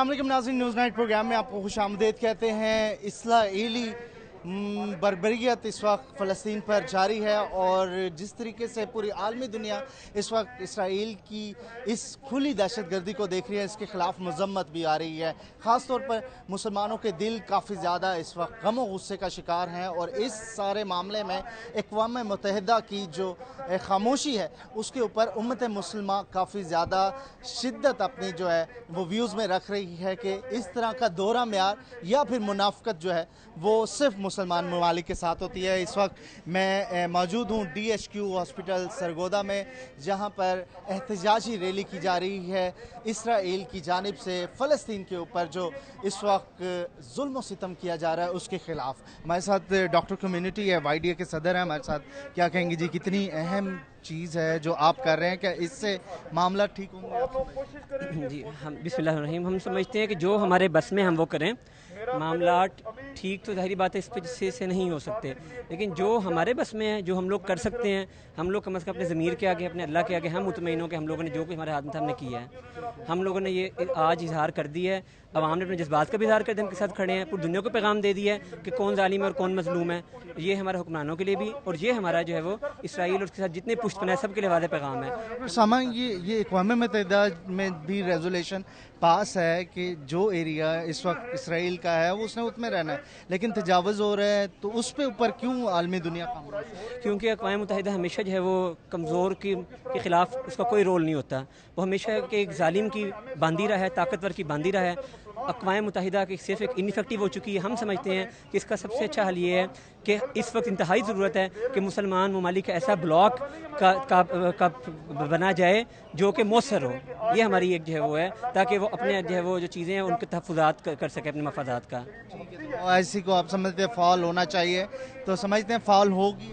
अस्सलाम वालेकुम नाज़रीन, न्यूज़ नाइट प्रोग्राम में आपको खुशामदीद कहते हैं। इस्राएली बर्बरियत इस वक्त फ़लस्तीन पर जारी है और जिस तरीके से पूरी आलमी दुनिया इस वक्त इसराइल की इस खुली दहशतगर्दी को देख रही है, इसके ख़िलाफ़ मज़म्मत भी आ रही है। ख़ास तौर पर मुसलमानों के दिल काफ़ी ज़्यादा इस वक्त गम और गुस्से का शिकार हैं और इस सारे मामले में अक़वाम मुत्तहिदा की जो खामोशी है उसके ऊपर उम्मत मुस्लिमा काफ़ी ज़्यादा शिद्दत अपनी जो है वो व्यूज़ में रख रही है कि इस तरह का दोहरा म्यार या फिर मुनाफ़क़त जो है वो सिर्फ मुसलमान ममालिक के साथ होती है। इस वक्त मैं मौजूद हूँ DHQ हॉस्पिटल सरगोदा में, जहाँ पर एहतजाजी रैली की जा रही है इसराइल की जानिब से फ़लस्तीन के ऊपर जो इस वक्त जुल्म सितम किया जा रहा है उसके ख़िलाफ़। हमारे साथ डॉक्टर कम्युनिटी है, YDA के सदर हैं हमारे साथ। क्या कहेंगे जी, कितनी अहम चीज़ है जो आप कर रहे हैं, क्या इससे मामला ठीक होंगे? जी, हम बिस्मिल्लाहिर्रहमानिर्रहीम, हम समझते हैं कि जो हमारे बस में हम वो करें। मामला ठीक तो ज़ाहिर बात है इस पे से नहीं हो सकते, लेकिन जो हमारे बस में है, जो हम लोग कर सकते हैं, हम लोग कम से कम अपने ज़मीर के आगे, अपने अल्लाह के आगे हम मुतमईन हो कि हम लोगों ने जो कुछ हमारे हाथ में था हमने किया है। हम लोगों ने ये आज इजहार कर दिया है, अवाम ने अपने जज्बात का भी इजहार कर दिया, उनके साथ खड़े हैं, पूरी दुनिया को पैगाम दे दिया है कि कौन जालिम है और कौन मजलूम है। ये हमारे हुक्मरानों के लिए भी और ये हमारा जो है वो इसराइल और उसके साथ जितने पुष्ट है सबके लिए वादे पैगाम है। सामा ये अक़वाम मुत्तहिदा में भी रेजोल्यूशन पास है कि जो एरिया इस वक्त इसराइल का है वो उसने उसमें रहना है, लेकिन तजावज़ हो रहा है, तो उस पे ऊपर क्यों आलमी दुनिया का? क्योंकि अक़वाम मुत्तहिदा हमेशा जो है वो कमज़ोर के ख़िलाफ़ उसका कोई रोल नहीं होता। वो हमेशा के एक जालिम की बांदी रहा है, ताकतवर की बांदी रहा है। अक़वाम मुत्तहिदा की सिर्फ एक इनफेक्टिव हो चुकी है। हम समझते हैं कि इसका सबसे अच्छा हल ये है कि इस वक्त इंतहाई ज़रूरत है कि मुसलमान ममालिक ऐसा ब्लॉक का बना जाए जो कि मौसर हो। ये हमारी एक जो है वो है, ताकि वो अपने जो है वो जो चीज़ें हैं उनके तहफ़्फ़ुज़ात कर सके अपने मफादात का। ऐसी को आप समझते हैं फ़ाल होना चाहिए, तो समझते हैं फ़ाल होगी?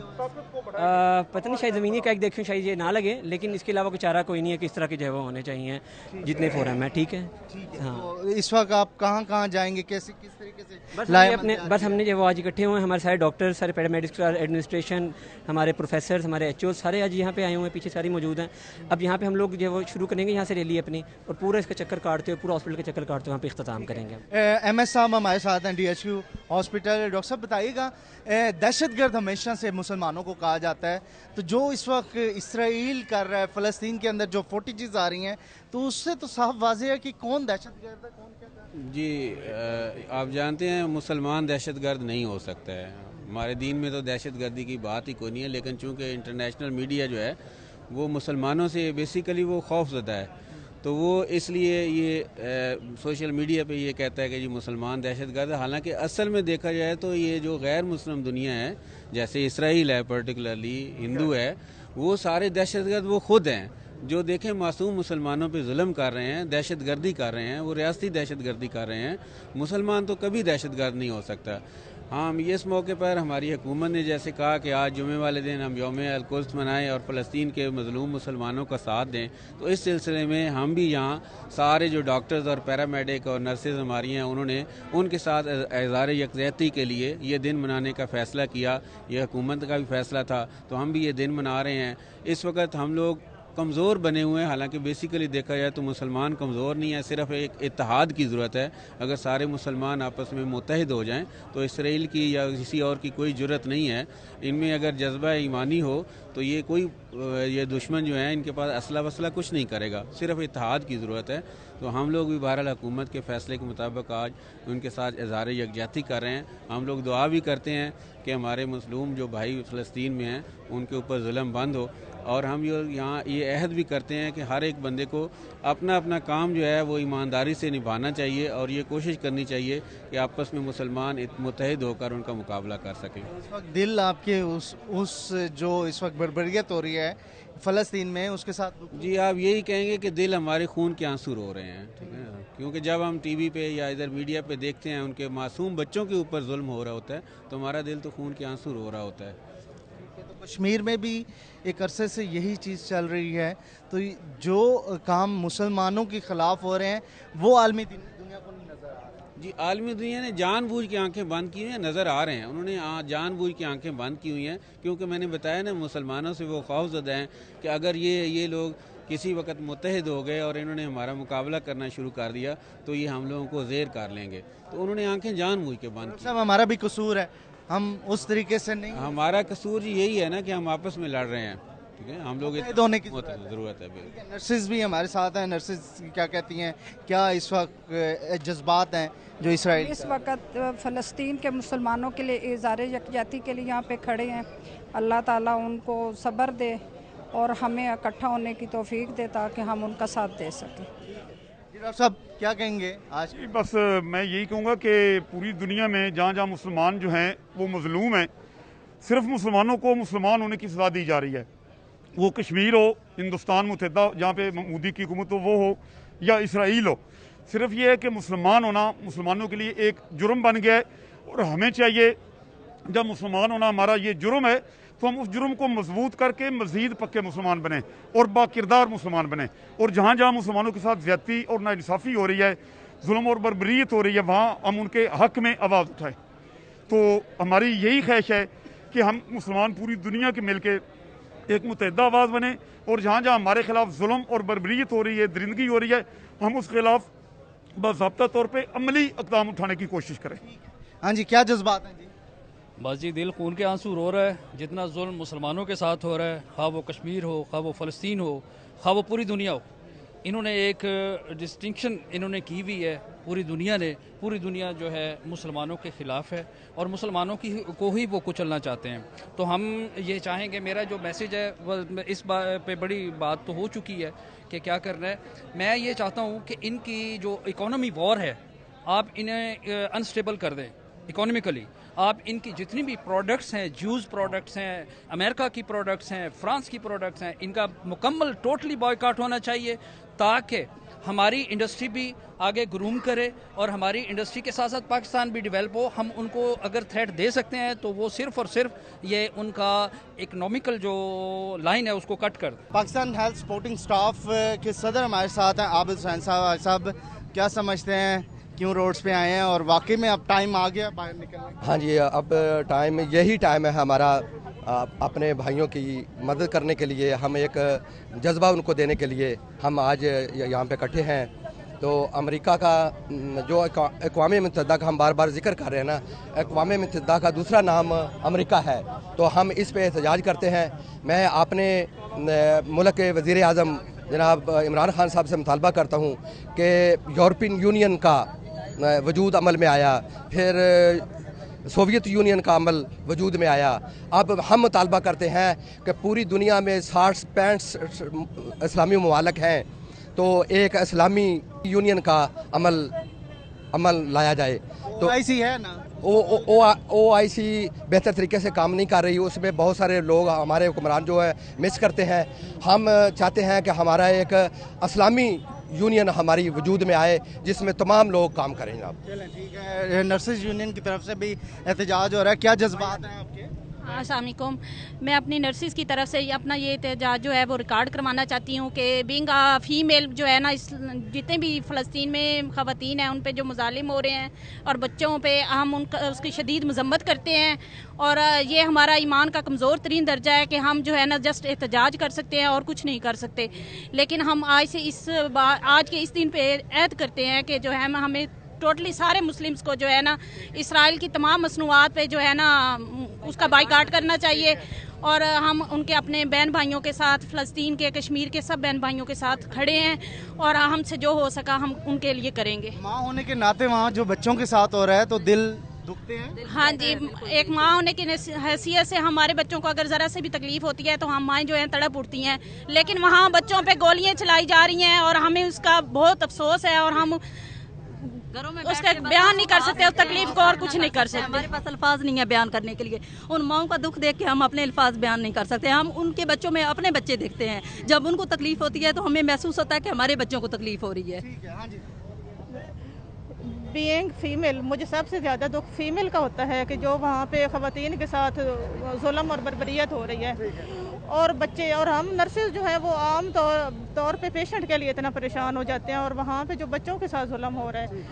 पता नहीं, शायद ज़मीनी का एक देखें शायद ये ना लगे, लेकिन इसके अलावा कोई चारा कोई नहीं है कि इस तरह के जो है वो होने चाहिए जितने फोरम है। ठीक है, हाँ। तो इस वक्त आप कहाँ कहाँ जाएंगे, कैसे किस तरीके से? बस हमने जो वो आज इकट्ठे हुए हैं, हमारे सारे डॉक्टर, सारे पैरामेडिक्स, एडमिनिस्ट्रेशन, हमारे प्रोफेसर, हमारे HO सारे आज यहाँ पे आए हुए हैं, पीछे सारी मौजूद हैं। अब यहाँ पे हम लोग जो है वो शुरू करेंगे यहाँ से रैली अपनी, और पूरा इसका चक्कर काटते हुए, पूरा हॉस्पिटल का चक्कर काटते हुए वहाँ पे इख्तिताम करेंगे। MS साहब हमारे साथ हैं DHQ हॉस्पिटल। डॉक्टर साहब बताइएगा, दहशतगर्द हमेशा से मुसलमानों को कहा जाता है, तो जो इस वक्त इसराइल कर रहा है फ़लस्तीन के अंदर जो फुटेजेस आ रही हैं, तो उससे तो साफ वाज़ेह है कि कौन दहशतगर्द है, कौन क्या कर रहा है। जी, आप जानते हैं मुसलमान दहशतगर्द नहीं हो सकता है। हमारे दीन में तो दहशतगर्दी की बात ही कोई नहीं है, लेकिन चूँकि इंटरनेशनल मीडिया जो है वो मुसलमानों से बेसिकली वो खौफज़दा है, तो वो इसलिए ये सोशल मीडिया पे ये कहता है कि जी मुसलमान दहशतगर्द है। हालांकि असल में देखा जाए तो ये जो गैर मुस्लिम दुनिया है, जैसे इसराइल है, पर्टिकुलरली हिंदू है, वो सारे दहशतगर्द वो खुद हैं जो देखें मासूम मुसलमानों पे जुल्म कर रहे हैं, दहशतगर्दी कर रहे हैं, वो रियासती दहशतगर्दी कर रहे हैं। मुसलमान तो कभी दहशतगर्द नहीं हो सकता। हाँ, इस मौके पर हमारी हुकूमत ने जैसे कहा कि आज जुमे वाले दिन हम यौम अल-कुद्स मनाएं और फ़लस्तीन के मज़लूम मुसलमानों का साथ दें, तो इस सिलसिले में हम भी यहाँ सारे जो डॉक्टर्स और पैरामेडिक और नर्सेज हमारी हैं उन्होंने उनके साथ इज़हार यकजहती के लिए ये दिन मनाने का फ़ैसला किया। ये हुकूमत का भी फ़ैसला था, तो हम भी ये दिन मना रहे हैं। इस वक्त हम लोग कमज़ोर बने हुए हैं, हालांकि बेसिकली देखा जाए तो मुसलमान कमज़ोर नहीं है, सिर्फ एक इत्तेहाद की ज़रूरत है। अगर सारे मुसलमान आपस में मुत्तहिद हो जाएं तो इसराइल की या किसी और की कोई ज़रूरत नहीं है। इनमें अगर जज्बा ईमानी हो तो ये दुश्मन जो है इनके पास असला वसला कुछ नहीं करेगा, सिर्फ इत्तेहाद की ज़रूरत है। तो हम लोग भी बहरहाल हुकूमत के फ़ैसले के मुताबिक आज उनके साथ इज़हार यकजहती कर रहे हैं। हम लोग दुआ भी करते हैं कि हमारे मज़लूम जो भाई फ़लस्तीन में हैं उनके ऊपर जुल्म बंद हो, और हम यहाँ ये अहद भी करते हैं कि हर एक बंदे को अपना अपना काम जो है वो ईमानदारी से निभाना चाहिए और ये कोशिश करनी चाहिए कि आपस में मुसलमान मुत्तहिद होकर उनका मुकाबला कर सकें। इस वक्त दिल आपके उस जो इस वक्त बर्बरियत हो रही है फ़लस्तीन में उसके साथ? जी, आप यही कहेंगे कि दिल हमारे खून के आंसू रो रहे हैं, ठीक है, क्योंकि जब हम TV पे या इधर मीडिया पे देखते हैं उनके मासूम बच्चों के ऊपर जुल्म हो रहा होता है, तो हमारा दिल तो खून के आंसू रो रहा होता है। तो कश्मीर में भी एक अरसे से यही चीज़ चल रही है, तो जो काम मुसलमानों के ख़िलाफ़ हो रहे हैं वो आलमी दुनिया को नहीं नज़र आ रहा। जी, आलमी दुनिया ने जानबूझ के आंखें बंद की हुई हैं, नज़र आ रहे हैं, उन्होंने जानबूझ के आंखें बंद की हुई हैं, क्योंकि मैंने बताया ना मुसलमानों से वो खौफज़दा हैं कि अगर ये लोग کسی وقت متحد ہو گئے اور انہوں نے ہمارا مقابلہ کرنا شروع کر دیا تو یہ ہم لوگوں کو زیر کر لیں گے. تو انہوں نے آنکھیں جان بوجھ کے بند کی. صاحب ہمارا بھی قصور ہے, ہم اس طریقے سے نہیں, ہمارا قصور یہی ہے نا کہ ہم آپس میں لڑ رہے ہیں. ٹھیک ہے, ہم لوگ ہونے کی ضرورت ہے. نرسز بھی ہمارے ساتھ ہیں. نرسز کیا کہتی ہیں, کیا اس وقت جذبات ہیں جو اسرائیل اس وقت فلسطین کے مسلمانوں کے لیے اظہار یکجہتی کے لیے یہاں پہ کھڑے ہیں؟ اللہ تعالیٰ ان کو صبر دے اور ہمیں اکٹھا ہونے کی توفیق دے تاکہ ہم ان کا ساتھ دے سکیں. ڈاکٹر صاحب کیا کہیں گے آج؟ بس میں یہی کہوں گا کہ پوری دنیا میں جہاں جہاں مسلمان جو ہیں وہ مظلوم ہیں, صرف مسلمانوں کو مسلمان ہونے کی سزا دی جا رہی ہے. وہ کشمیر ہو, ہندوستان متحدہ جہاں پہ مودی کی حکومت ہو وہ ہو, یا اسرائیل ہو, صرف یہ ہے کہ مسلمان ہونا مسلمانوں کے لیے ایک جرم بن گیا ہے. اور ہمیں چاہیے جب مسلمان ہونا ہمارا یہ جرم ہے تو ہم اس جرم کو مضبوط کر کے مزید پکے مسلمان بنیں اور با کردار مسلمان بنیں. اور جہاں جہاں مسلمانوں کے ساتھ زیادتی اور ناانصافی ہو رہی ہے, ظلم اور بربریت ہو رہی ہے, وہاں ہم ان کے حق میں آواز اٹھائیں. تو ہماری یہی خواہش ہے کہ ہم مسلمان پوری دنیا کے مل کے ایک متحدہ آواز بنیں, اور جہاں جہاں ہمارے خلاف ظلم اور بربریت ہو رہی ہے, درندگی ہو رہی ہے, ہم اس کے خلاف باضابطہ طور پہ عملی اقدام اٹھانے کی کوشش کریں. ہاں جی, کیا جذبات ہیں جی؟ بس جی دل خون کے آنسو رو رہا ہے. جتنا ظلم مسلمانوں کے ساتھ ہو رہا ہے, خواہ وہ کشمیر ہو, خواہ وہ فلسطین ہو, خواہ وہ پوری دنیا ہو, انہوں نے ایک ڈسٹنکشن انہوں نے کی ہوئی ہے پوری دنیا نے. پوری دنیا جو ہے مسلمانوں کے خلاف ہے اور مسلمانوں کو ہی وہ کچلنا چاہتے ہیں. تو ہم یہ چاہیں گے, میرا جو میسیج ہے اس پہ بڑی بات تو ہو چکی ہے کہ کیا کرنا ہے. میں یہ چاہتا ہوں کہ ان کی جو اکانومی وار ہے آپ انہیں انسٹیبل کر دیں اکانومیکلی. آپ ان کی جتنی بھی پروڈکٹس ہیں, جوز پروڈکٹس ہیں, امریکہ کی پروڈکٹس ہیں, فرانس کی پروڈکٹس ہیں, ان کا مکمل ٹوٹلی بائیکاٹ ہونا چاہیے تاکہ ہماری انڈسٹری بھی آگے گروم کرے اور ہماری انڈسٹری کے ساتھ ساتھ پاکستان بھی ڈیولپ ہو. ہم ان کو اگر تھریٹ دے سکتے ہیں تو وہ صرف اور صرف یہ ان کا اکنامیکل جو لائن ہے اس کو کٹ کر دیں. پاکستان ہیلتھ سپورٹنگ سٹاف کے صدر ہمارے ساتھ ہیں عابد حسین صاحب. صاحب کیا سمجھتے ہیں, کیوں روڈز پہ آئے ہیں, اور واقعی میں اب ٹائم آ گیا باہر نکلنے کا؟ ہاں جی, اب ٹائم یہی ٹائم ہے ہمارا اپنے بھائیوں کی مدد کرنے کے لیے. ہم ایک جذبہ ان کو دینے کے لیے ہم آج یہاں پہ اکٹھے ہیں. تو امریکہ کا جو اقوام متحدہ کا ہم بار بار ذکر کر رہے ہیں نا, اقوام متحدہ کا دوسرا نام امریکہ ہے. تو ہم اس پہ احتجاج کرتے ہیں. میں اپنے ملک کے وزیر اعظم جناب عمران خان صاحب سے مطالبہ کرتا ہوں کہ یورپین یونین کا وجود عمل میں آیا, پھر سوویت یونین کا عمل وجود میں آیا. اب ہم مطالبہ کرتے ہیں کہ پوری دنیا میں 60-65 اسلامی ممالک ہیں, تو ایک اسلامی یونین کا عمل لایا جائے. تو ایسی ہے نا, او آئی سی بہتر طریقے سے کام نہیں کر رہی. اس میں بہت سارے لوگ ہمارے حکمران جو ہے مس کرتے ہیں. ہم چاہتے ہیں کہ ہمارا ایک اسلامی یونین ہماری وجود میں آئے جس میں تمام لوگ کام کریں. جناب چلیں ٹھیک ہے. نرسز یونین کی طرف سے بھی احتجاج ہو رہا ہے, کیا جذبات ہیں آپ کے؟ السلام علیکم. میں اپنی نرسز کی طرف سے اپنا یہ احتجاج جو ہے وہ ریکارڈ کروانا چاہتی ہوں کہ بینگ فیمیل جو ہے نا, جتنے بھی فلسطین میں خواتین ہیں ان پہ جو مظالم ہو رہے ہیں اور بچوں پہ ہم اس کی شدید مذمت کرتے ہیں. اور یہ ہمارا ایمان کا کمزور ترین درجہ ہے کہ ہم جو ہے نا جسٹ احتجاج کر سکتے ہیں اور کچھ نہیں کر سکتے. لیکن ہم آج کے اس دن پہ عہد کرتے ہیں کہ جو ہے ہمیں ٹوٹلی سارے مسلمز کو جو ہے نا اسرائیل کی تمام مصنوعات پہ جو ہے نا اس کا بائیکاٹ کرنا چاہیے. اور ہم ان کے اپنے بہن بھائیوں کے ساتھ, فلسطین کے, کشمیر کے سب بہن بھائیوں کے ساتھ کھڑے ہیں اور ہم سے جو ہو سکا ہم ان کے لیے کریں گے. ماں ہونے کے ناطے وہاں جو بچوں کے ساتھ ہو رہا ہے تو دل دکھتے ہیں. ہاں جی, ایک ماں ہونے کی حیثیت سے ہمارے بچوں کو اگر ذرا سے بھی تکلیف ہوتی ہے تو ہم مائیں جو ہیں تڑپ اٹھتی ہیں. لیکن وہاں بچوں پہ گولیاں چلائی جا رہی ہیں اور ہمیں اس کا بہت افسوس ہے اور ہم اس کا بیان نہیں کر سکتے, اس تکلیف کو اور کچھ نہیں کر سکتے. ہمارے پاس الفاظ نہیں ہے بیان کرنے کے لیے. ان ماؤں کا دکھ دیکھ کے ہم اپنے الفاظ بیان نہیں کر سکتے. ہم ان کے بچوں میں اپنے بچے دیکھتے ہیں, جب ان کو تکلیف ہوتی ہے تو ہمیں محسوس ہوتا ہے کہ ہمارے بچوں کو تکلیف ہو رہی ہے. بینگ فیمیل, مجھے سب سے زیادہ دکھ فیمیل کا ہوتا ہے کہ جو وہاں پہ خواتین کے ساتھ ظلم اور بربریت ہو رہی ہے. اور بچے اور ہم نرسز جو ہے وہ عام طور پہ پیشنٹ کے لیے اتنا پریشان ہو جاتے ہیں, اور وہاں پہ جو بچوں کے ساتھ ظلم ہو رہا ہے,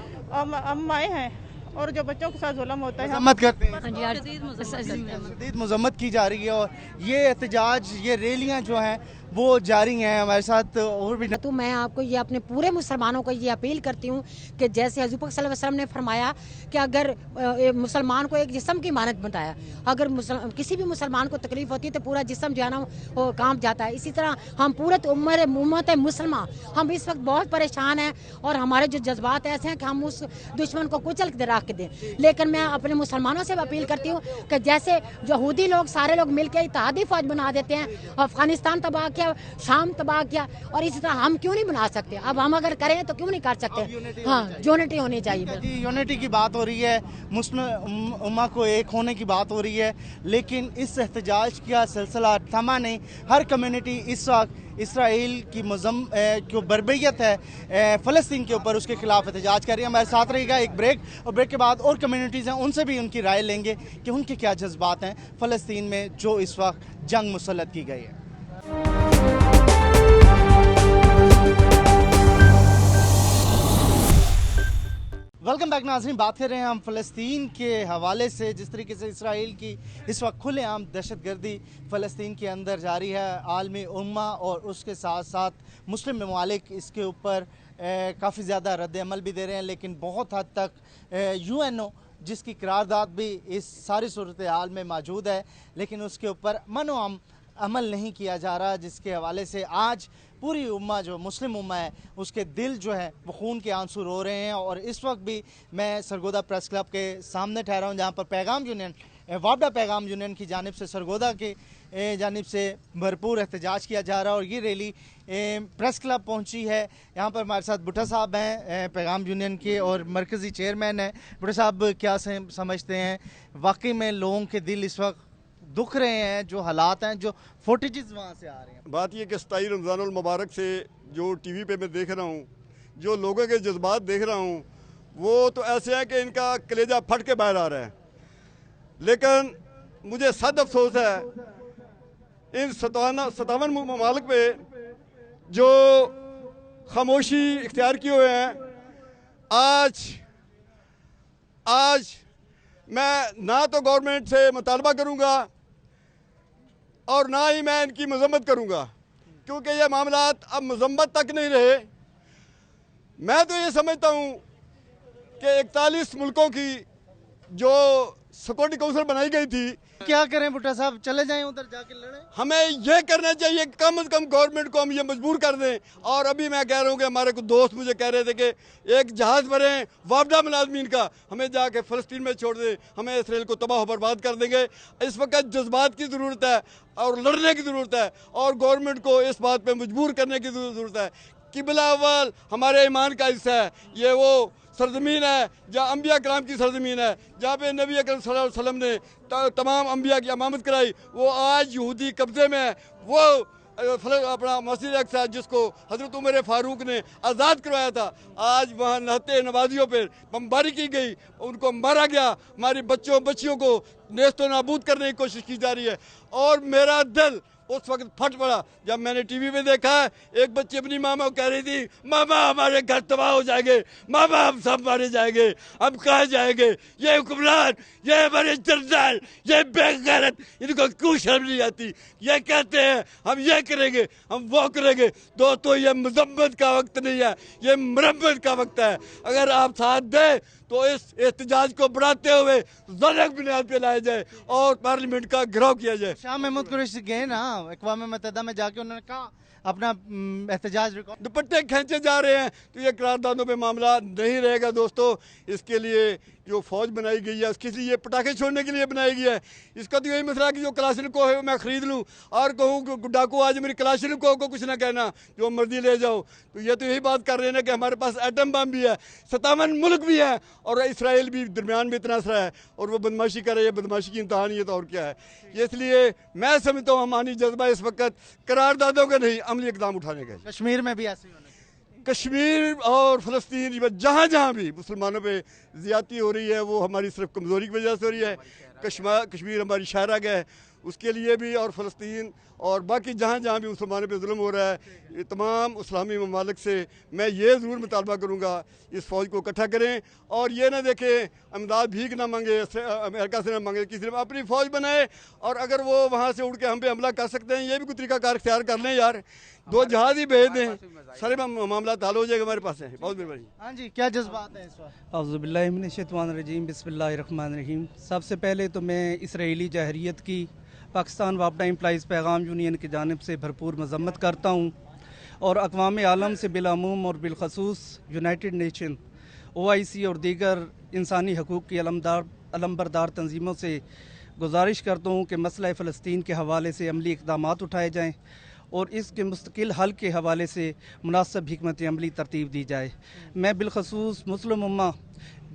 ہم مائیں ہیں اور جو بچوں کے ساتھ ظلم ہوتا ہے مذمت کرتے ہیں, شدید مذمت کی جا رہی ہے. اور یہ احتجاج, یہ ریلیاں جو ہیں वो जारी हैं। हमारे साथ और भी तो मैं आपको ये अपने पूरे मुसलमानों को ये अपील करती हूँ कि जैसे हज़रत पाक सल्लल्लाहु अलैहि वसल्लम ने फरमाया कि अगर मुसलमान को एक जिस्म की मानत बताया, अगर किसी भी मुसलमान को तकलीफ होती है तो पूरा जिस्म जो है ना वो कांप जाता है। इसी तरह हम पूरे उम्मत मुसलमान हम इस वक्त बहुत परेशान हैं और हमारे जो जज्बात ऐसे हैं कि हम उस दुश्मन को कुचल के रख दें। लेकिन मैं अपने मुसलमानों से अपील करती हूँ कि जैसे यहूदी लोग सारे लोग मिलकर इत्तेहादी फौज बना देते हैं, अफगानिस्तान तबाह किया, शाम तबाह किया, और इसी तरह हम क्यों नहीं बना सकते? अब हम अगर करें तो क्यों नहीं कर सकते? हाँ, यूनिटी होनी चाहिए। यूनिटी की बात हो रही है, मुस्लिम उम्मा को एक होने की बात हो रही है, लेकिन इस एहतजाज का सिलसिला थमा नहीं। हर कम्युनिटी इस वक्त इसराइल की जो बर्बरियत है फ़लस्तीन के ऊपर, उसके खिलाफ एहतजाज कर रही है। हमारे साथ रहेगा एक ब्रेक, और ब्रेक के बाद और कम्युनिटीज़ हैं, उनसे भी उनकी राय लेंगे कि उनके क्या जज्बात हैं फ़लस्तीन में जो इस वक्त जंग मुसल्लत की गई है। वेलकम बैक नाज़रीन, बात कर रहे हैं हम फ़लस्तीन के हवाले से। जिस तरीके से इसराइल की इस वक्त खुलेआम दहशतगर्दी फ़लस्तीन के अंदर जारी है, आलमी उम्मा और उसके साथ साथ मुस्लिम ममालिक इसके ऊपर काफ़ी ज़्यादा रद्द-ए-अमल भी दे रहे हैं, लेकिन बहुत हद तक UNO जिसकी करारदाद भी इस सारी सूरत हाल में मौजूद है, लेकिन उसके ऊपर मनो अमल नहीं किया जा रहा, जिसके हवाले से आज पूरी उम्मा जो मुस्लिम उम्मा है उसके दिल जो है वो खून के आंसू रो रहे हैं। और इस वक्त भी मैं सरगोदा प्रेस क्लब के सामने ठहरा हूँ, जहाँ पर पैगाम यूनियन वापडा पैगाम यूनियन की जानिब से सरगोदा के जानिब से भरपूर एहतजाज किया जा रहा है। और ये रैली प्रेस क्लब पहुँची है। यहाँ पर हमारे साथ भुट्टा साहब हैं पैगाम यूनियन के और मरकज़ी चेयरमैन हैं। भुट्टा साहब, क्या समझते हैं वाकई में लोगों के दिल इस वक्त दुख रहे हैं, जो हालात हैं, जो फुटेजेस वहाँ से आ रहे हैं? बात ये कि 27 रमज़ानुल मुबारक से जो टीवी पे मैं देख रहा हूँ, जो लोगों के जज्बात देख रहा हूँ, वो तो ऐसे हैं कि इनका कलेजा फट के बाहर आ रहा है। लेकिन मुझे सद अफसोस है इन 57 ममालिक पे जो खामोशी इख्तियार किए हुए हैं। आज मैं ना तो गवर्नमेंट से मुतालबा करूँगा और ना ही मैं इनकी मजम्मत करूँगा, क्योंकि ये मामलात अब मजम्मत तक नहीं रहे। मैं तो ये समझता हूँ कि 41 मुल्कों की जो सिक्योरिटी काउंसिल बनाई गई थी, क्या करें भुट्टा साहब, चले जाएं उधर जाके लड़ें? हमें यह करना चाहिए, कम से कम गवर्नमेंट को हम ये मजबूर कर दें। और अभी मैं कह रहा हूँ कि हमारे कुछ दोस्त मुझे कह रहे थे कि एक जहाज़ भरें वापडा मुलाजमीन का, हमें जाके फ़लस्तीन में छोड़ दें, हमें इसराइल को तबाह बर्बाद कर देंगे। इस वक्त जज्बात की ज़रूरत है और लड़ने की ज़रूरत है, और गवर्नमेंट को इस बात पर मजबूर करने की ज़रूरत है। किबला अव्वल हमारे ईमान का हिस्सा है, ये वो सरजमीन है जहाँ अम्बिया कराम की सरजमीन है, जहाँ पे नबी अकरम सल्लल्लाहु अलैहि वसल्लम ने तमाम अम्बिया की इमामत कराई। वो आज यहूदी कब्जे में है। वो अपना मस्जिद अक्सा जिसको हज़रत उमर फारूक ने आज़ाद करवाया था, आज वहाँ नहते नवाजियों पर बमबारी की गई, उनको मारा गया। हमारी बच्चियों को नेस्तो नाबूद करने की कोशिश की जा रही है। और मेरा दिल उस वक्त फट पड़ा जब मैंने टीवी में देखा एक बच्ची अपनी मामा को कह रही थी, मामा हमारे घर तबाह हो जाएंगे, मामा हम सब मारे जाएंगे, हम कहाँ जाएंगे, ये हुक्मरान, ये हमारे जनरल, ये बेगैरत, इनको क्यों शर्म नहीं आती? ये कहते हैं हम ये करेंगे, हम वो करेंगे। दोस्तों, ये मजम्मत का वक्त नहीं है, ये मरम्मत का वक्त है। अगर आप साथ दें तो इस एहतजाज को बढ़ाते हुए ज़रूरत बुनियाद पे लाया जाए और पार्लियामेंट का घेराव किया जाए। शाह महमूद कुरैशी गए ना अक़वाम मुत्तहिदा में, जाके उन्होंने कहा अपना एहतजाज रिकॉर्ड, दुपट्टे खींचे जा रहे हैं, तो ये करारदादों पे मामला नहीं रहेगा। दोस्तों, इसके लिए जो फौज बनाई गई है किस लिए? पटाखे छोड़ने के लिए बनाई गई है। इसका तो यही मसला कि जो कलाशनिको है मैं ख़रीद लूँ और कहूँ डाकू आज मेरी कलाशनिको को कुछ ना कहना, जो मर्जी ले जाओ। तो ये तो यही बात कर रहे हैं कि हमारे पास एटम बम भी है, 57 मुल्क भी हैं और इसराइल भी दरमियान में इतना असरा है, और वो बदमाशी कर रही है। बदमाशी की इंतहान ये तो और क्या है। इसलिए मैं समझता हूँ हमारी जज्बा इस वक्त करारदादों का नहीं, अमली इक़दाम उठाने का। कश्मीर में भी ऐसे ही होना, कश्मीर और फ़लस्तीन जहाँ जहाँ भी मुसलमानों पे ज़्यादती हो रही है, वो हमारी सिर्फ कमज़ोरी की वजह से हो रही है। کشمیر ہماری شاہراہ گاہ ہے اس کے لیے بھی، اور فلسطین اور باقی جہاں جہاں بھی مسلمانوں پہ ظلم ہو رہا ہے، تمام اسلامی ممالک سے میں یہ ضرور مطالبہ کروں گا اس فوج کو اکٹھا کریں، اور یہ نہ دیکھیں امداد بھیک نہ مانگے، امریکہ سے نہ مانگے، کسی نے اپنی فوج بنائے، اور اگر وہ وہاں سے اڑ کے ہم پہ حملہ کر سکتے ہیں یہ بھی کوئی طریقہ کار اختیار کر لیں یار، 2 جہاز ہی بھیج دیں، سارے معاملات حل ہو جائے گا ہمارے پاس ہیں۔ بہت مہربانی۔ ہاں جی، کیا جذبات ہیں اس وقت؟ اعوذ باللہ من الشیطان الرجیم، بسم اللہ الرحمن الرحیم۔ سب سے پہلے تو میں اسرائیلی جہریت کی پاکستان وابڈہ امپلائیز پیغام یونین کی جانب سے بھرپور مذمت کرتا ہوں، اور اقوام عالم سے بالعموم اور بالخصوص یونائٹڈ نیشن، OIC اور دیگر انسانی حقوق کی علمبردار تنظیموں سے گزارش کرتا ہوں کہ مسئلہ فلسطین کے حوالے سے عملی اقدامات اٹھائے جائیں اور اس کے مستقل حل کے حوالے سے مناسب حکمت عملی ترتیب دی جائے۔ میں بالخصوص مسلم امہ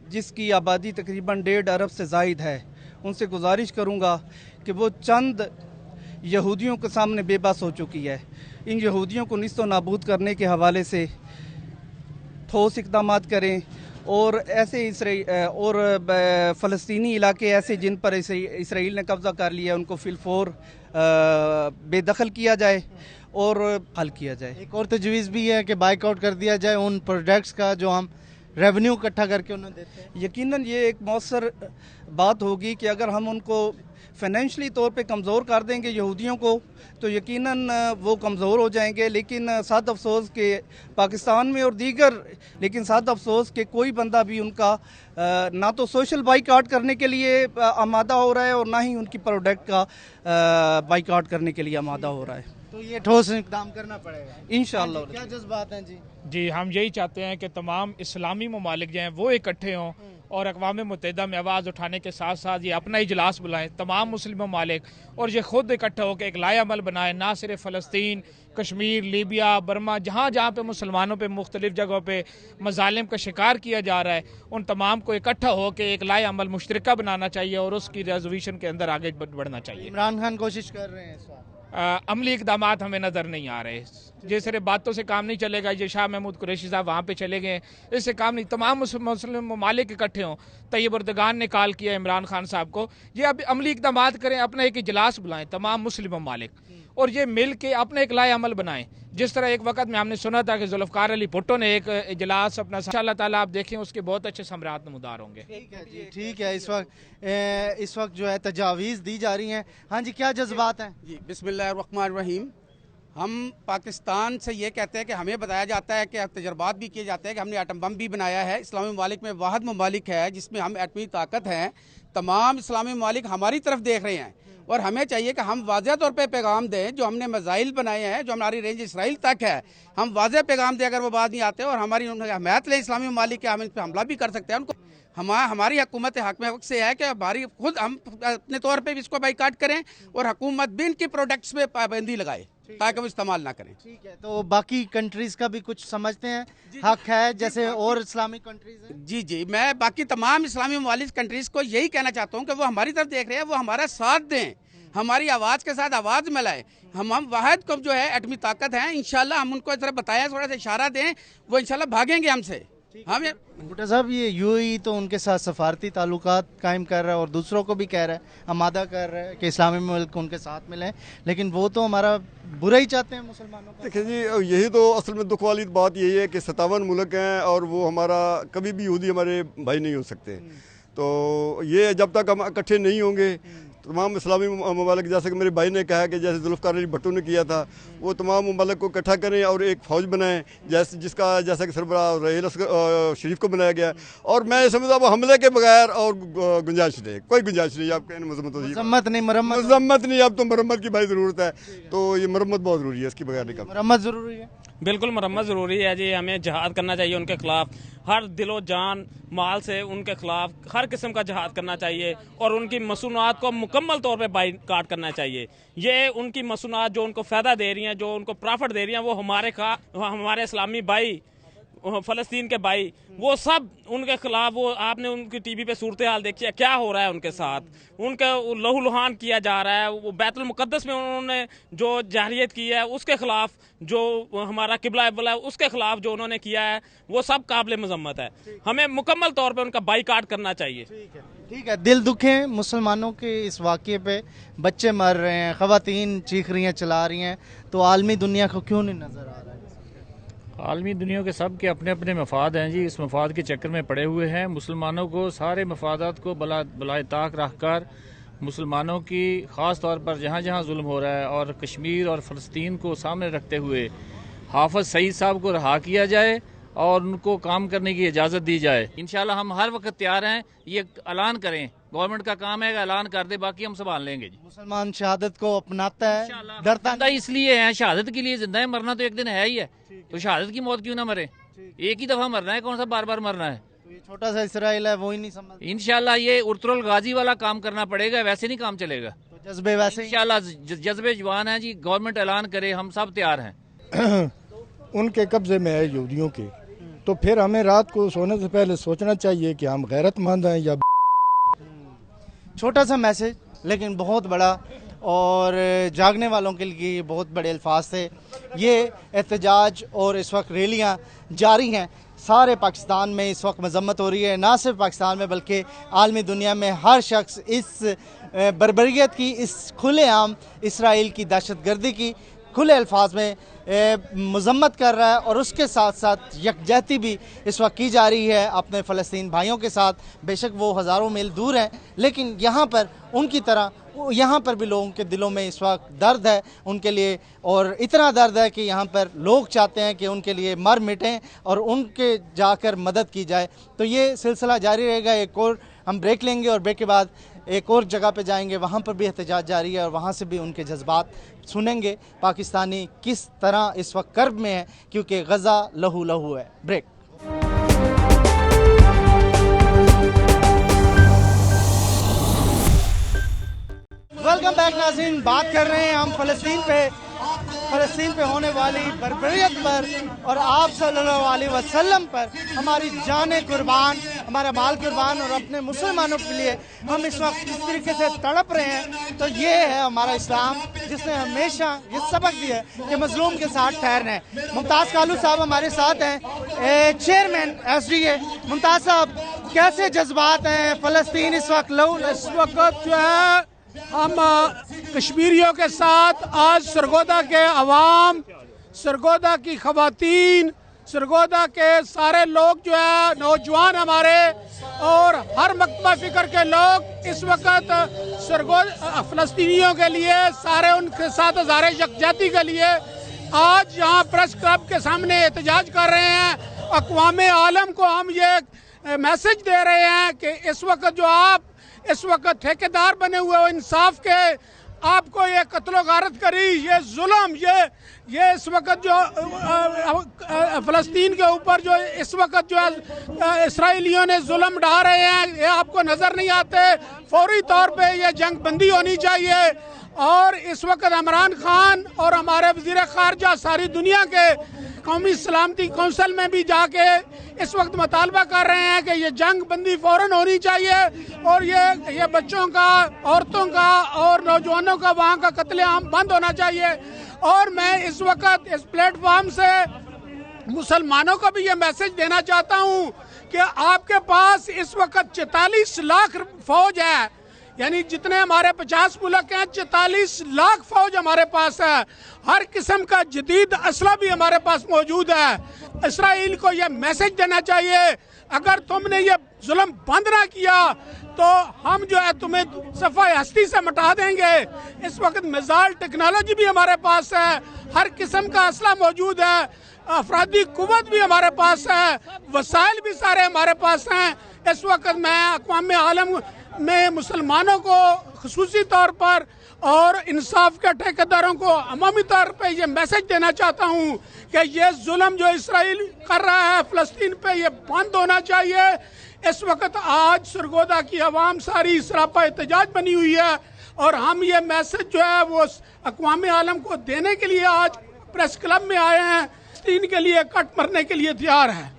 جس کی آبادی تقریباً 1.5 ارب سے زائد ہے ان سے گزارش کروں گا کہ وہ چند یہودیوں کے سامنے بے بس ہو چکی ہے، ان یہودیوں کو نیست و نابود کرنے کے حوالے سے ٹھوس اقدامات کریں، اور ایسے اور فلسطینی علاقے ایسے جن پر اسرائیل نے قبضہ کر لیا ان کو فی الفور بے دخل کیا جائے اور حل کیا جائے۔ ایک اور تجویز بھی ہے کہ بائیک آؤٹ کر دیا جائے ان پروڈکٹس کا جو ہم ریونیو اکٹھا کر کے انہیں دیتے ہیں۔ یقیناً یہ ایک مؤثر بات ہوگی کہ اگر ہم ان کو فائنینشلی طور پہ کمزور کر دیں گے یہودیوں کو تو یقیناً وہ کمزور ہو جائیں گے، لیکن سعد افسوس کہ پاکستان میں اور دیگر، لیکن سعد افسوس کہ کوئی بندہ بھی ان کا نہ تو سوشل بائیکاٹ کرنے کے لیے آمادہ ہو رہا ہے اور نہ ہی ان کی پروڈکٹ کا بائیکاٹ کرنے کے لیے آمادہ ہو رہا ہے۔ تو یہ ٹھوس اقدام کرنا پڑے گا انشاءاللہ۔ کیا جذبات ہیں جی؟ جی ہم یہی چاہتے ہیں کہ تمام اسلامی ممالک جو ہیں وہ اکٹھے ہوں اور اقوام متحدہ میں آواز اٹھانے کے ساتھ ساتھ یہ اپنا اجلاس بلائیں تمام مسلم ممالک، اور یہ خود اکٹھا ہو کے ایک لائحہ عمل بنائیں، نہ صرف فلسطین، کشمیر، لیبیا، برما، جہاں جہاں پہ مسلمانوں پہ مختلف جگہوں پہ مظالم کا شکار کیا جا رہا ہے ان تمام کو اکٹھا ہو کے ایک لائحہ عمل مشترکہ بنانا چاہیے اور اس کی ریزولوشن کے اندر آگے بڑھنا چاہیے۔ عمران خان کوشش کر رہے ہیں اس وقت، عملی اقدامات ہمیں نظر نہیں آ رہے، یہ صرف باتوں سے کام نہیں چلے گا۔ یہ شاہ محمود قریشی صاحب وہاں پہ چلے گئے، اس سے کام نہیں، تمام مسلم ممالک اکٹھے ہوں۔ طیب اردگان نے کال کیا عمران خان صاحب کو، یہ اب عملی اقدامات کریں، اپنا ایک اجلاس بلائیں تمام مسلم ممالک اور یہ مل کے اپنے ایک لائحہ عمل بنائیں، جس طرح ایک وقت میں ہم نے سنا تھا کہ ذوالفقار علی بھٹو نے ایک اجلاس اپنا، انشاءاللہ تعالیٰ آپ دیکھیں اس کے بہت اچھے ثمرات نمودار ہوں گے۔ ٹھیک ہے، اس وقت جو ہے تجاویز دی جا رہی ہیں۔ ہاں جی، کیا جذبات ہیں؟ جی بسم اللہ الرحمن الرحیم۔ ہم پاکستان سے یہ کہتے ہیں کہ ہمیں بتایا جاتا ہے کہ تجربات بھی کیے جاتے ہیں کہ ہم نے ایٹم بم بھی بنایا ہے، اسلامی ممالک میں واحد ممالک ہے جس میں ہم ایٹمی طاقت ہیں، تمام اسلامی ممالک ہماری طرف دیکھ رہے ہیں اور ہمیں چاہیے کہ ہم واضح طور پہ پیغام دیں، جو ہم نے میزائل بنائے ہیں، جو ہماری رینج اسرائیل تک ہے، ہم واضح پیغام دیں اگر وہ بات نہیں آتے اور ہماری حمایت لیں اسلامی ممالک کے، ہم ان پہ حملہ بھی کر سکتے ہیں ان کو۔ ہماری حکومت حق میں وقت سے ہے کہ ہماری خود ہم اپنے طور پہ بھی اس کو بائیکاٹ کریں اور حکومت بھی ان کی پروڈکٹس میں پابندی لگائے تاکہ وہ استعمال نہ کریں۔ ٹھیک ہے، تو باقی کنٹریز کا بھی کچھ سمجھتے ہیں حق ہے جیسے اور اسلامی کنٹریز ہیں؟ جی میں باقی تمام اسلامی ممالک کنٹریز کو یہی کہنا چاہتا ہوں کہ وہ ہماری طرف دیکھ رہے ہیں، وہ ہمارا ساتھ دیں، ہماری آواز کے ساتھ آواز ملائیں۔ ہم واحد کو جو ہے ایٹمی طاقت ہیں، انشاءاللہ ہم ان کو اس طرح بتایا، تھوڑا سا اشارہ دیں، وہ انشاءاللہ بھاگیں گے ہم سے۔ بھٹو صاحب، یہ UAE تو ان کے ساتھ سفارتی تعلقات قائم کر رہا ہے اور دوسروں کو بھی کہہ رہا ہے، آمادہ کر رہا ہے کہ اسلامی ملک ان کے ساتھ ملیں، لیکن وہ تو ہمارا برا ہی چاہتے ہیں مسلمانوں کا۔ دیکھیں جی، یہی تو اصل میں دکھ والی بات یہی ہے کہ 57 ملک ہیں اور وہ ہمارا کبھی بھی یہودی ہمارے بھائی نہیں ہو سکتے، تو یہ جب تک ہم اکٹھے نہیں ہوں گے تمام اسلامی ممالک، جیسے کہ میرے بھائی نے کہا کہ جیسے ذوالفقار علی بھٹو نے کیا تھا، وہ تمام ممالک کو اکٹھا کریں اور ایک فوج بنائیں، جیسا کہ سربراہ رحیل شریف کو بنایا گیا، اور میں یہ سمجھتا ہوں حملے کے بغیر اور گنجائش نہیں، کوئی گنجائش نہیں۔ آپ کہیں مذمت نہیں، اب تو مرمت کی بھائی ضرورت ہے، تو یہ مرمت بہت ضروری ہے، اس کی بغیر نہیں۔ مرمت ضروری ہے، بالکل مرمت ضروری ہے جی، ہمیں جہاد کرنا چاہیے ان کے خلاف، ہر دل و جان مال سے ان کے خلاف ہر قسم کا جہاد کرنا چاہیے اور ان کی مصنوعات کو مکمل طور پہ بائیکاٹ کرنا چاہیے۔ یہ ان کی مصنوعات جو ان کو فائدہ دے رہی ہیں، جو ان کو پرافٹ دے رہی ہیں، وہ ہمارے اسلامی بھائی، فلسطین کے بھائی، وہ سب ان کے خلاف، وہ آپ نے ان کی ٹی وی پہ صورتحال دیکھی ہے، کیا ہو رہا ہے ان کے ساتھ، ان کا لہو لہان کیا جا رہا ہے۔ وہ بیت المقدس میں انہوں نے جو جارحیت کی ہے اس کے خلاف، جو ہمارا قبلہ ابلا ہے اس کے خلاف جو انہوں نے کیا ہے، وہ سب قابل مذمت ہے، ہمیں مکمل طور پہ ان کا بائیکاٹ کرنا چاہیے۔ ٹھیک ہے، دل دکھے مسلمانوں کے اس واقعے پہ، بچے مر رہے ہیں، خواتین چیخریاں چلا رہی ہیں، تو عالمی دنیا کو کیوں نہیں نظر آ رہا ہے؟ عالمی دنیا کے سب کے اپنے اپنے مفاد ہیں جی، اس مفاد کے چکر میں پڑے ہوئے ہیں۔ مسلمانوں کو سارے مفادات کو بلائے طاق رکھ کر مسلمانوں کی خاص طور پر جہاں جہاں ظلم ہو رہا ہے اور کشمیر اور فلسطین کو سامنے رکھتے ہوئے حافظ سعید صاحب کو رہا کیا جائے اور ان کو کام کرنے کی اجازت دی جائے۔ انشاءاللہ ہم ہر وقت تیار ہیں، یہ اعلان کریں، گورنمنٹ کا کام ہے کہ اعلان کر دے، باقی ہم سنبھال لیں گے جی۔ مسلمان شہادت کو اپناتا ہے، ڈرتا زندہ اس لیے ہیں، شہادت کے لیے زندہ ہے، مرنا تو ایک دن ہے ہی ہے، تو شہادت کی موت کیوں نہ مرے؟ ایک ہی دفعہ مرنا ہے، کون سا بار بار مرنا ہے؟ یہ چھوٹا سا اسرائیل ہے، وہی نہیں سمجھ۔ انشاءاللہ یہ ارطغرل الغازی والا کام کرنا پڑے گا، ویسے نہیں کام چلے گا۔ جذبے ویسے انشاءاللہ جذبے جوان ہیں جی، گورنمنٹ اعلان کرے، ہم سب تیار ہیں۔ ان کے قبضے میں ہے یہودیوں کے، تو پھر ہمیں رات کو سونے سے پہلے سوچنا چاہیے کہ ہم غیرت مند ہیں یا چھوٹا سا میسج لیکن بہت بڑا، اور جاگنے والوں کے لیے یہ بہت بڑے الفاظ تھے۔ یہ احتجاج اور اس وقت ریلیاں جاری ہیں، سارے پاکستان میں اس وقت مذمت ہو رہی ہے، نہ صرف پاکستان میں بلکہ عالمی دنیا میں ہر شخص اس بربریت کی، اس کھلے عام اسرائیل کی دہشت گردی کی کھلے الفاظ میں مذمت کر رہا ہے، اور اس کے ساتھ ساتھ یکجہتی بھی اس وقت کی جا رہی ہے اپنے فلسطین بھائیوں کے ساتھ۔ بے شک وہ ہزاروں میل دور ہیں، لیکن یہاں پر ان کی طرح یہاں پر بھی لوگوں کے دلوں میں اس وقت درد ہے ان کے لیے، اور اتنا درد ہے کہ یہاں پر لوگ چاہتے ہیں کہ ان کے لیے مر مٹیں اور ان کے جا کر مدد کی جائے۔ تو یہ سلسلہ جاری رہے گا۔ ایک اور ہم بریک لیں گے اور بریک کے بعد ایک اور جگہ پہ جائیں گے، وہاں پر بھی احتجاج جاری ہے اور وہاں سے بھی ان کے جذبات سنیں گے، پاکستانی کس طرح اس وقت کرب میں ہے، کیونکہ غزہ لہو لہو ہے۔ بریک۔ ویلکم بیک ناظرین، بات کر رہے ہیں ہم فلسطین پہ ہونے والی بربریت پر اور آپ صلی اللہ علیہ وسلم پر، ہماری جانیں قربان، ہمارا مال قربان، اور اپنے مسلمانوں کے لیے ہم اس وقت اس طریقے سے تڑپ رہے ہیں۔ تو یہ ہے ہمارا اسلام، جس نے ہمیشہ یہ سبق دیا ہے کہ مظلوم کے ساتھ ٹھہرنا ہے۔ ممتاز کالو صاحب ہمارے ساتھ ہیں، چیئرمین SDA۔ ممتاز صاحب، کیسے جذبات ہیں فلسطین اس وقت اس وقت جو ہے ہم کشمیریوں کے ساتھ آج سرگودا کے عوام، سرگودا کی خواتین، سرگودا کے سارے لوگ جو ہے نوجوان ہمارے اور ہر مکتبہ فکر کے لوگ اس وقت فلسطینیوں کے لیے، سارے ان کے ساتھ ہزارے یکجہتی کے لیے آج یہاں پریس کلب کے سامنے احتجاج کر رہے ہیں۔ اقوام عالم کو ہم یہ میسج دے رہے ہیں کہ اس وقت جو آپ اس وقت ٹھیکیدار بنے ہوئے ہو انصاف کے، آپ کو یہ قتل و غارت کری، یہ ظلم، یہ اس وقت جو فلسطین کے اوپر جو اس وقت جو اسرائیلیوں نے ظلم ڈھا رہے ہیں، یہ آپ کو نظر نہیں آتے۔ فوری طور پہ یہ جنگ بندی ہونی چاہیے، اور اس وقت عمران خان اور ہمارے وزیر خارجہ ساری دنیا کے قومی سلامتی کونسل میں بھی جا کے اس وقت مطالبہ کر رہے ہیں کہ یہ جنگ بندی فوراً ہونی چاہیے، اور یہ بچوں کا، عورتوں کا اور نوجوانوں کا وہاں کا قتل عام بند ہونا چاہیے۔ اور میں اس وقت اس پلیٹ فارم سے مسلمانوں کو بھی یہ میسج دینا چاہتا ہوں کہ آپ کے پاس اس وقت 44 لاکھ فوج ہے، یعنی جتنے ہمارے 50 ملک ہیں، 44 لاکھ فوج ہمارے پاس ہے، ہر قسم کا جدید اسلحہ بھی ہمارے پاس موجود ہے۔ اسرائیل کو یہ میسج دینا چاہیے، اگر تم نے یہ ظلم بند نہ کیا تو ہم جو ہے تمہیں صفحہ ہستی سے مٹا دیں گے۔ اس وقت میزائل ٹیکنالوجی بھی ہمارے پاس ہے، ہر قسم کا اسلحہ موجود ہے، افرادی قوت بھی ہمارے پاس ہے، وسائل بھی سارے ہمارے پاس ہیں۔ اس وقت میں اقوام عالم میں مسلمانوں کو خصوصی طور پر اور انصاف کے ٹھیکیداروں کو عمومی طور پہ یہ میسج دینا چاہتا ہوں کہ یہ ظلم جو اسرائیل کر رہا ہے فلسطین پہ، یہ بند ہونا چاہیے۔ اس وقت آج سرگودا کی عوام ساری سراپا احتجاج بنی ہوئی ہے، اور ہم یہ میسج جو ہے وہ اقوام عالم کو دینے کے لیے آج پریس کلب میں آئے ہیں، فلسطین کے لیے کٹ مرنے کے لیے تیار ہیں۔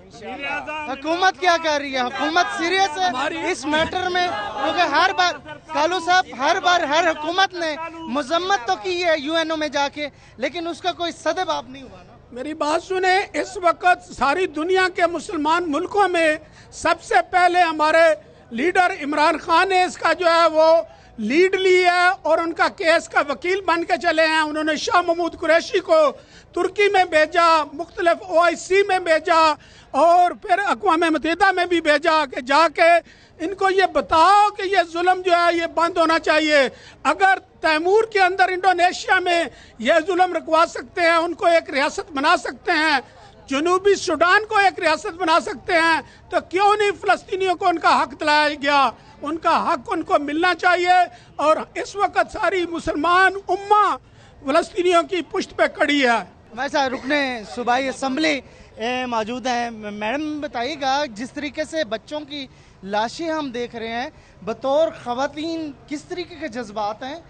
حکومت کیا کر رہی ہے؟ حکومت سیریس ہے اس میٹر میں؟ کیونکہ ہر بار کالو صاحب، ہر حکومت نے مذمت تو کی ہے UN میں جا کے، لیکن اس کا کوئی سدباب نہیں ہوا نا۔ میری بات سنیں، اس وقت ساری دنیا کے مسلمان ملکوں میں سب سے پہلے ہمارے लीडर इमरान खान ने इसका जो है वो लीड ली है और उनका केस का वकील बन के चले हैं। उन्होंने शाह महमूद कुरैशी को तुर्की में भेजा, मुख्तलिफ OIC में भेजा और फिर अक़वाम मुत्तहिदा में भी भेजा कि जाके इनको ये बताओ कि ये जुल्म जो है ये बंद होना चाहिए। अगर तैमूर के अंदर इंडोनेशिया में ये जुल्म रुकवा सकते हैं, उनको एक रियासत बना सकते हैं, जनूबी सूडान को एक रियासत बना सकते हैं, तो क्यों नहीं फ़लस्तीनियों को उनका हक दिलाया गया? उनका हक उनको मिलना चाहिए। और इस वक्त सारी मुसलमान उम्मा फ़लस्तीनियों की पुश्त पे खड़ी है। हमारे साथ रुकने सूबाई असम्बली मौजूद हैं। मैडम बताइएगा, जिस तरीके से बच्चों की लाशें हम देख रहे हैं, बतौर ख़वातीन किस तरीके के जज्बात हैं?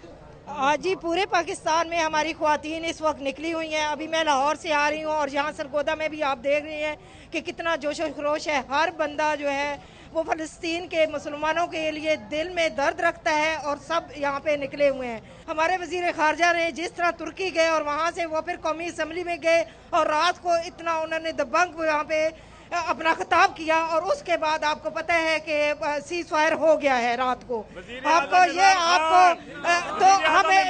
आज ही पूरे पाकिस्तान में हमारी ख़वातीन इस वक्त निकली हुई हैं। अभी मैं लाहौर से आ रही हूँ और यहाँ सरगोदा में भी आप देख रहे हैं कि कितना जोश व खरोश है। हर बंदा जो है वो फ़लस्तीन के मुसलमानों के लिए दिल में दर्द रखता है और सब यहाँ पे निकले हुए हैं। हमारे वज़ीर ख़ारजा ने जिस तरह तुर्की गए और वहाँ से वो फिर कौमी असम्बली में गए और रात को इतना उन्होंने दबंग यहाँ पे अपना खिताब किया और उसके बाद आपको पता है कि सीज़ फायर हो गया है रात को। तो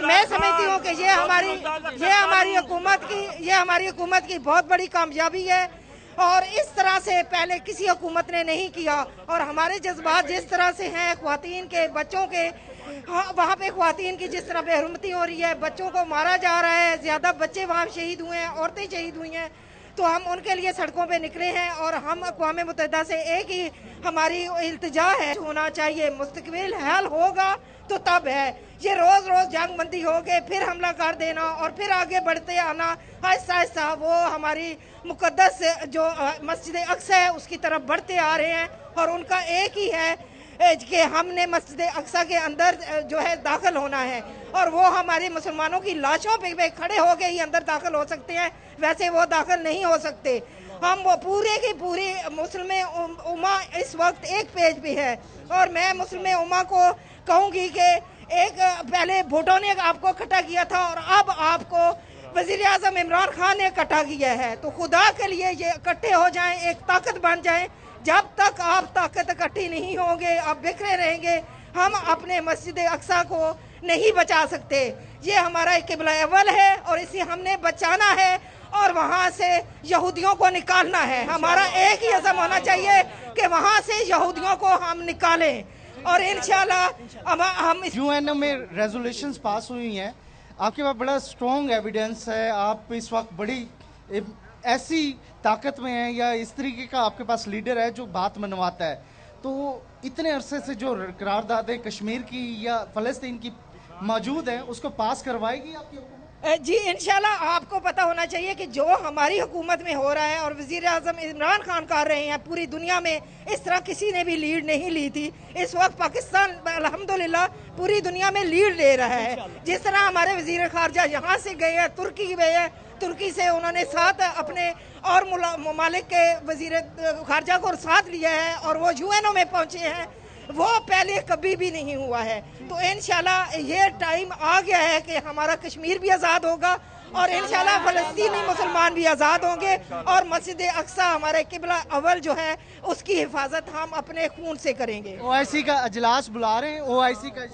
मैं समझती हूँ कि ये हमारी हुकूमत की बहुत बड़ी कामयाबी है और इस तरह से पहले किसी हुकूमत ने नहीं किया। और हमारे जज्बात जिस तरह से हैं ख़वातीन के, बच्चों के, वहाँ पे ख़वातीन की जिस तरह बेहरमती हो रही है, बच्चों को मारा जा रहा है, ज़्यादा बच्चे वहाँ शहीद हुए हैं, औरतें शहीद हुई हैं, तो हम उनके लिए सड़कों पे निकले हैं। और हम अक़वाम मुत्तहिदा से एक ही हमारी इल्तिजा है, होना चाहिए, मुस्तक़बिल हल होगा तो तब है। ये रोज़ रोज़ जंग बंदी हो गए, फिर हमला कर देना और फिर आगे बढ़ते आना, आहिस्ता आहिस्ता वो हमारी मुक़द्दस जो मस्जिद अक्सा है उसकी तरफ बढ़ते आ रहे हैं। और उनका एक ही है कि हमने मस्जिद अक्सा के अंदर जो है दाखिल होना है और वो हमारे मुसलमानों की लाशों पे खड़े हो के ही अंदर दाखिल हो सकते हैं, वैसे वो दाखिल नहीं हो सकते। हम वो पूरे की पूरी मुस्लिम उम्मा इस वक्त एक पेज पे है। और मैं मुस्लिम उम्मा को कहूँगी कि एक पहले भुट्टो ने आपको इकट्ठा किया था और अब आपको वज़ीर आज़म इमरान खान ने इकट्ठा किया है, तो खुदा के लिए ये इकट्ठे हो जाएं, एक ताकत बन जाएं। जब तक आप ताकत इकट्ठी नहीं होंगे, आप बिखरे रहेंगे, हम अपने मस्जिद अक्सा को नहीं बचा सकते। ये हमारा क़िबला अव्वल है और इसे हमने बचाना है और वहाँ से यहूदियों को निकालना है। हमारा एक ही अज़म होना चाहिए कि वहाँ से यहूदियों को हम निकालें और इंशाल्लाह हम UN में रेजोल्यूशंस पास हुई हैं, आपके पास बड़ा स्ट्रॉन्ग एविडेंस है, आप इस वक्त बड़ी ऐसी ताकत में हैं या इस तरीके का आपके पास लीडर है जो बात मनवाता है, तो इतने अरसे से जो करारदादें कश्मीर की या फ़लस्तीन की मौजूद है उसको पास करवाएगी आपकी हुकूमत? जी इंशाल्लाह। आपको पता होना चाहिए कि जो हमारी हुकूमत में हो रहा है और वज़ीर आज़म इमरान खान कर रहे हैं, पूरी दुनिया में इस तरह किसी ने भी लीड नहीं ली थी। इस वक्त पाकिस्तान अल्हम्दुलिल्लाह पूरी दुनिया में लीड ले रहा है। जिस तरह हमारे वज़ीर ख़ारजा यहाँ से गए हैं, तुर्की गए हैं, तुर्की से उन्होंने साथ अपने और ममालिक के वज़ीर ख़ारजा को साथ लिया है और वो UNO में पहुँचे हैं, वो पहले कभी भी नहीं हुआ है। तो इंशाल्लाह ये टाइम आ गया है कि हमारा कश्मीर भी आज़ाद होगा और इंशाल्लाह फ़लस्तीनी मुसलमान भी आज़ाद होंगे और मस्जिद अक्सा हमारे क़िबला अव्वल जो है उसकी हिफाजत हम अपने खून से करेंगे। OIC का इजलास बुला रहे हैं?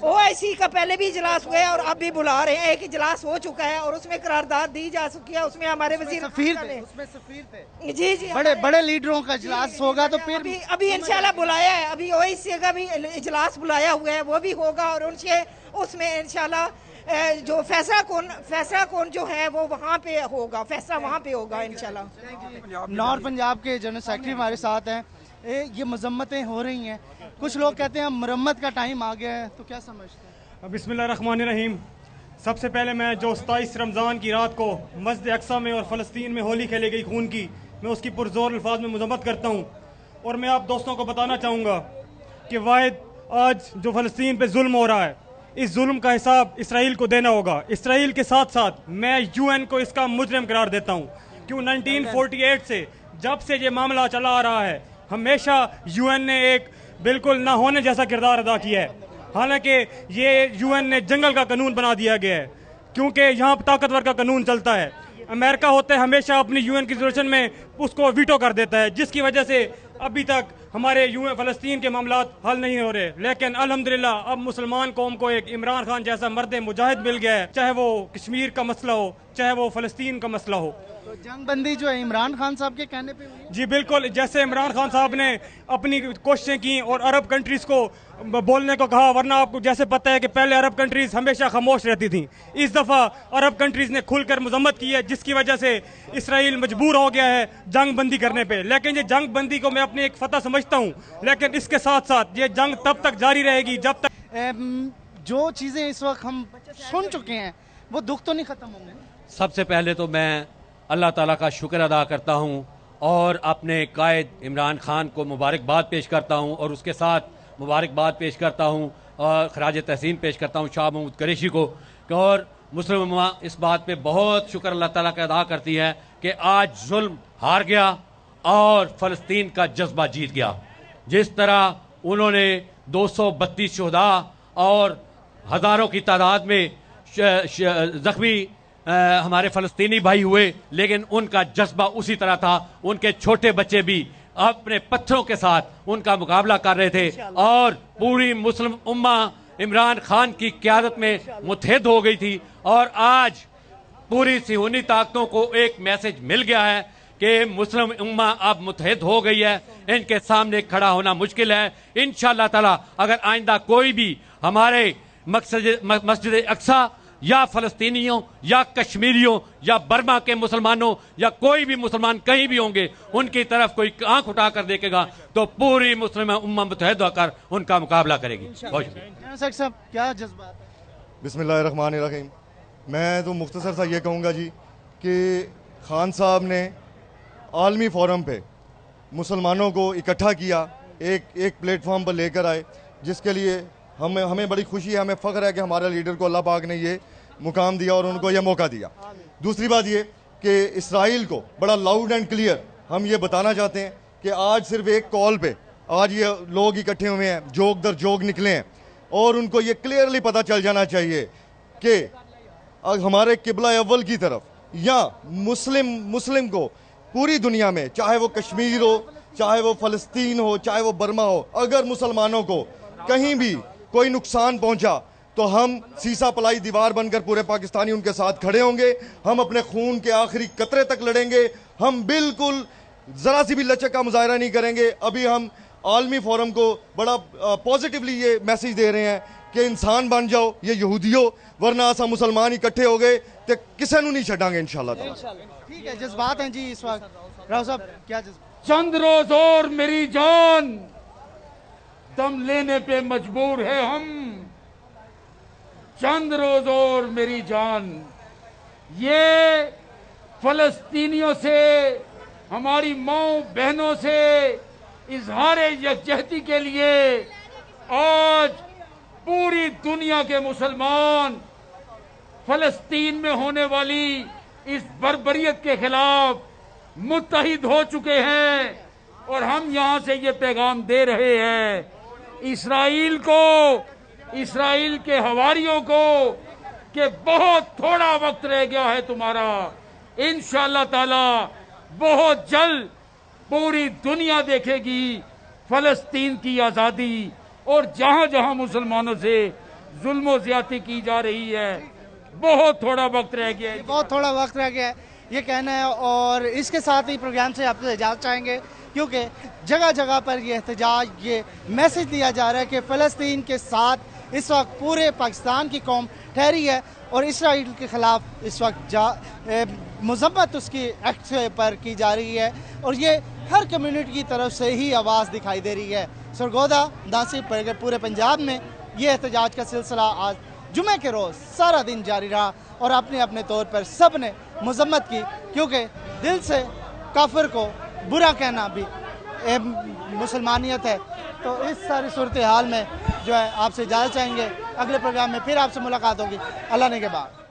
OIC का पहले भी इजलास हुआ है और अब भी बुला रहे हैं। एक इजलास हो चुका है और उसमें करारदाद दी जा चुकी है। उसमें हमारे वज़ीर सफ़ीर थे। जी बड़े लीडरों का इजलास होगा तो फिर अभी इंशाल्लाह बुलाया है, अभी OIC का भी इजलास बुलाया हुआ है, वो भी होगा और उसमें इंशाल्लाह जो फैसला कौन जो है वो वहाँ पे होगा, फैसला वहाँ पे होगा इंशाल्लाह। नॉर्थ पंजाब के जनरल सेक्रेटरी हमारे साथ हैं। ये मजम्मतें हो रही हैं, कुछ लोग कहते हैं मरम्मत का टाइम आ गया है, तो क्या समझते हैं? बिस्मिल्लाहिर्रहमानिर्रहीम। सबसे पहले मैं जो 27 रमज़ान की रात को मस्जिद अक्सा में और फ़लस्तीन में होली खेली गई खून की, मैं उसकी पुरज़ोर अल्फाज में मजम्मत करता हूँ। और मैं आप दोस्तों को बताना चाहूँगा कि वाहिद आज जो फ़लस्तीन पे जुल्म हो रहा है, इस जुल्म का हिसाब इसराइल को देना होगा। इसराइल के साथ साथ मैं UN को इसका मुजरिम करार देता हूँ, क्यों 1948 से जब से ये मामला चला आ रहा है हमेशा UN ने एक बिल्कुल ना होने जैसा किरदार अदा किया है। हालांकि ये UN ने जंगल का कानून बना दिया गया है, क्योंकि यहाँ ताकतवर का कानून चलता है। अमेरिका होता है हमेशा अपनी UN की रेजोल्यूशन में उसको वीटो कर देता है, जिसकी वजह से अभी तक हमारे फ़लस्तीन के मामलात हल नहीं हो रहे, लेकिन अल्हम्दुलिल्लाह अब मुसलमान कौम को एक इमरान खान जैसा मर्द मुजाहिद मिल गया है, चाहे वो कश्मीर का मसला हो, चाहे वो फ़लस्तीन का मसला हो। तो जंग बंदी जो है इमरान खान साहब के कहने पे हुई? जी बिल्कुल, जैसे इमरान खान साहब ने अपनी कोशिशें की और अरब कंट्रीज़ को बोलने को कहा, वरना आपको जैसे पता है कि पहले अरब कंट्रीज़ हमेशा खामोश रहती थी। इस दफ़ा अरब कंट्रीज़ ने खुलकर मजम्मत की है, जिसकी वजह से इसराइल मजबूर हो गया है जंग बंदी करने पे। लेकिन ये जंग बंदी को मैं अपनी एक फतह समझता हूँ, लेकिन इसके साथ साथ ये जंग तब तक जारी रहेगी जब तक जो चीज़ें इस वक्त हम सुन चुके हैं वो दुख तो नहीं ख़त्म होंगे। सबसे पहले तो मैं अल्लाह ताला का शुक्र अदा करता हूँ और अपने कायद इमरान खान को मुबारकबाद पेश करता हूँ, और उसके साथ मुबारकबाद पेश करता हूँ और खराज तहसीन पेश करता हूँ शाह महमूद कुरैशी को। और मुस्लिम उम्मा इस बात पे बहुत शुक्र अल्लाह ताला का अदा करती है कि आज जुल्म हार गया और फ़लस्तीन का जज्बा जीत गया। जिस तरह उन्होंने 232 शुहदा और हज़ारों की तादाद में ज़ख्मी हमारे फ़लस्तीनी भाई हुए, लेकिन उनका जज्बा उसी तरह था। उनके छोटे बच्चे भी अपने पत्थरों के साथ उनका मुकाबला कर रहे थे और पूरी मुस्लिम उम्मा इमरान खान की क़यादत में मुत्तहिद हो गई थी। और आज पूरी सिहोनी ताकतों को एक मैसेज मिल गया है कि मुस्लिम उम्मा अब मुत्तहिद हो गई है, इनके सामने खड़ा होना मुश्किल है। इंशाअल्लाह ताला अगर आइंदा कोई भी हमारे मस्जिद अक्सा या फ़लस्तीनियों या कश्मीरियों या बर्मा के मुसलमानों या कोई भी मुसलमान कहीं भी होंगे, उनकी तरफ कोई आंख उठा कर देखेगा तो पूरी मुस्लिम उम्मा मुत्तहिद होकर उनका मुकाबला करेगी। बहुत शुक्रिया। साहब क्या जज्बात? बिस्मिल्लाहिर्रहमानिर्रहीम। मैं तो मुख्तसर सा ये कहूँगा जी कि खान साहब ने आलमी फोरम पे मुसलमानों को इकट्ठा किया, एक प्लेटफॉर्म पर लेकर आए, जिसके लिए हमें बड़ी खुशी है, हमें फ़ख्र है कि हमारे लीडर को अल्लाह पाक ने ये मुकाम दिया और उनको ये मौका दिया। दूसरी बात ये कि इसराइल को बड़ा लाउड एंड क्लियर हम ये बताना चाहते हैं कि आज सिर्फ एक कॉल पे आज ये लोग इकट्ठे हुए हैं, जोग दर जोग निकले हैं, और उनको ये क्लियरली पता चल जाना चाहिए कि हमारे किबला अव्वल की तरफ या मुस्लिम को पूरी दुनिया में, चाहे वो कश्मीर हो, चाहे वो फ़लस्तीन हो, चाहे वो बर्मा हो, अगर मुसलमानों को कहीं भी कोई नुकसान पहुंचा तो हम सीसा पलाई दीवार बनकर पूरे पाकिस्तानी उनके साथ खड़े होंगे। हम अपने खून के आखिरी कतरे तक लड़ेंगे। हम बिल्कुल ज़रा सी भी लचक का मुजाहरा नहीं करेंगे। अभी हम आलमी फोरम को बड़ा पॉजिटिवली ये मैसेज दे रहे हैं कि इंसान बन जाओ ये यहूदियों, वरना असा मुसलमान इकट्ठे हो गए तो किसी को नहीं छड़ांगे इंशाल्लाह। ठीक है, जज्बात हैं जी इस वक्त। राव साहब क्या जज्बात? चंद रोज और मेरी जान दम लेने पे मजबूर है हम, चंद रोज और मेरी जान। ये फलस्तीनियों से, हमारी माओ बहनों से इजहार यकजहती के लिए आज पूरी दुनिया के मुसलमान फलस्तीन में होने वाली इस बर्बरियत के खिलाफ मुत्तहिद हो चुके हैं। और हम यहाँ से ये पैगाम दे रहे हैं इसराइल को, इसराइल के हवारियों को, कि बहुत थोड़ा वक्त रह गया है तुम्हारा। इंशाअल्लाह ताला बहुत जल्द पूरी दुनिया देखेगी फलस्तीन की आज़ादी, और जहाँ जहाँ मुसलमानों से जुल्म ज़्यादती की जा रही है बहुत थोड़ा वक्त रह गया है, बहुत थोड़ा वक्त रह गया है ये कहना है। और इसके साथ ही प्रोग्राम से आपसे इजाज़त चाहेंगे, क्योंकि जगह जगह पर ये एहतजाज, ये मैसेज दिया जा रहा है कि फ़लस्तीन के साथ इस वक्त पूरे पाकिस्तान की कौम ठहरी है और इसराइल के ख़िलाफ़ इस वक्त मज़म्मत उसकी एक्ट पर की जा रही है, और ये हर कम्युनिटी की तरफ से ही आवाज़ दिखाई दे रही है। सरगोदा नासिब पूरे पंजाब में ये एहतजाज का सिलसिला आज जुमे के रोज़ सारा दिन जारी रहा और अपने अपने तौर पर सब ने मज़म्मत की, क्योंकि दिल से काफिर को बुरा कहना भी मुसलमानियत है। तो इस सारी सूरत हाल में जो है आपसे इजाज़त चाहेंगे। अगले प्रोग्राम में फिर आपसे मुलाकात होगी। अल्लाह ने के बाद।